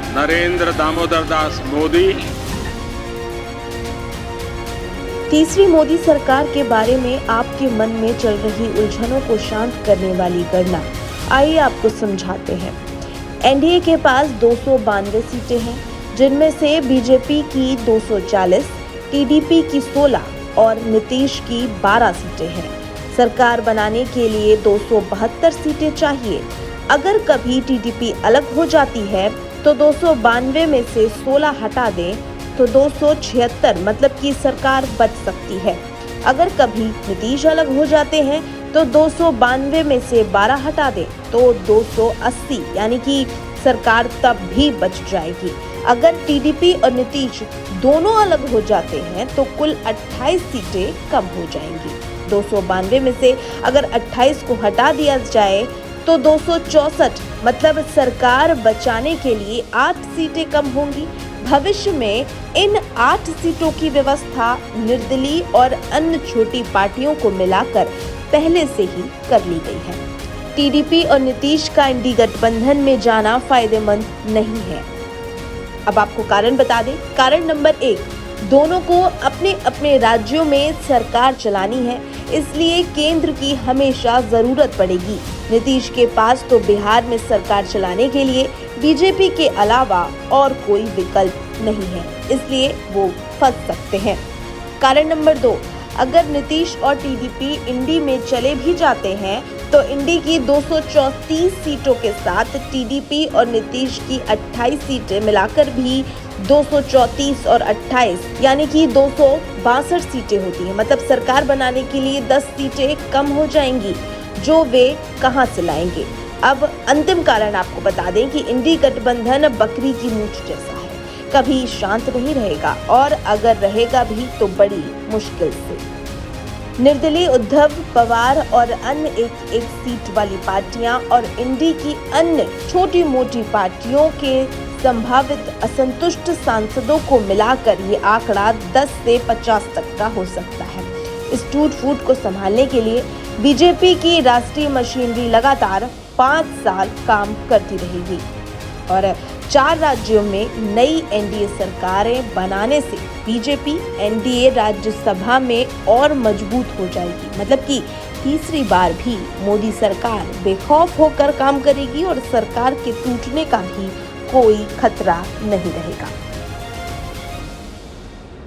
नरेंद्र दामोदर दास मोदी। तीसरी मोदी सरकार के बारे में आपके मन में चल रही उलझनों को शांत करने वाली गणना आइए आपको समझाते हैं। एनडीए के पास 292 सीटें हैं, जिनमें से बीजेपी की 240, टीडीपी की 16 और नीतीश की 12 सीटें हैं। सरकार बनाने के लिए 272 सीटें चाहिए। अगर कभी टीडीपी अलग हो जाती है तो 292 में से 16 हटा दें तो 276 मतलब कि सरकार बच सकती है। अगर कभी नीतीश अलग हो जाते हैं तो 292 में से 12 हटा दें तो 280 यानी कि सरकार तब भी बच जाएगी। अगर टीडीपी और नीतीश दोनों अलग हो जाते हैं तो कुल 28 सीटें कम हो जाएंगी। 292 में से अगर 28 को हटा दिया जाए तो 264 मतलब सरकार बचाने के लिए 8 सीटें कम होंगी। भविष्य में इन 8 सीटों की व्यवस्था निर्दलीय और अन्य छोटी पार्टियों को मिलाकर पहले से ही कर ली गई है। टीडीपी और नीतीश का इंडी गठबंधन में जाना फायदेमंद नहीं है। अब आपको कारण बता दें। कारण नंबर 1, दोनों को अपने अपने राज्यों में सरकार चलानी है, इसलिए केंद्र की हमेशा जरूरत पड़ेगी। नीतीश के पास तो बिहार में सरकार चलाने के लिए बीजेपी के अलावा और कोई विकल्प नहीं है, इसलिए वो फंस सकते हैं। कारण नंबर 2, अगर नीतीश और टीडीपी इंडी में चले भी जाते हैं तो इंडी की 234 सीटों के साथ टीडीपी और नीतीश की 28 सीटें मिलाकर भी 234 और 28 यानी कि 262 सीटें होती हैं। मतलब सरकार बनाने के लिए 10 सीटें कम हो जाएंगी, जो वे कहां से लाएंगे। अब अंतिम कारण आपको बता दें कि इंडी गठबंधन बकरी की मूंछ जैसा है, कभी शांत नहीं रहेगा और अगर रहेगा भी तो बड़ी मुश्किल से। निर्दलीय उद्धव पवार और अन्य एक सीट वाली पार्टियां और इंडी की अन्य छोटी मोटी पार्टियों के संभावित असंतुष्ट सांसदों को मिलाकर ये आंकड़ा 10 से 50 तक का हो सकता है। इस टूट फूट को संभालने के लिए बीजेपी की राष्ट्रीय मशीनरी लगातार 5 साल काम करती रहेगी और 4 राज्यों में नई एनडीए सरकारें बनाने से बीजेपी एनडीए राज्यसभा में और मजबूत हो जाएगी। मतलब कि तीसरी बार भी मोदी सरकार बेखौफ होकर काम करेगी और सरकार के टूटने का भी कोई खतरा नहीं रहेगा।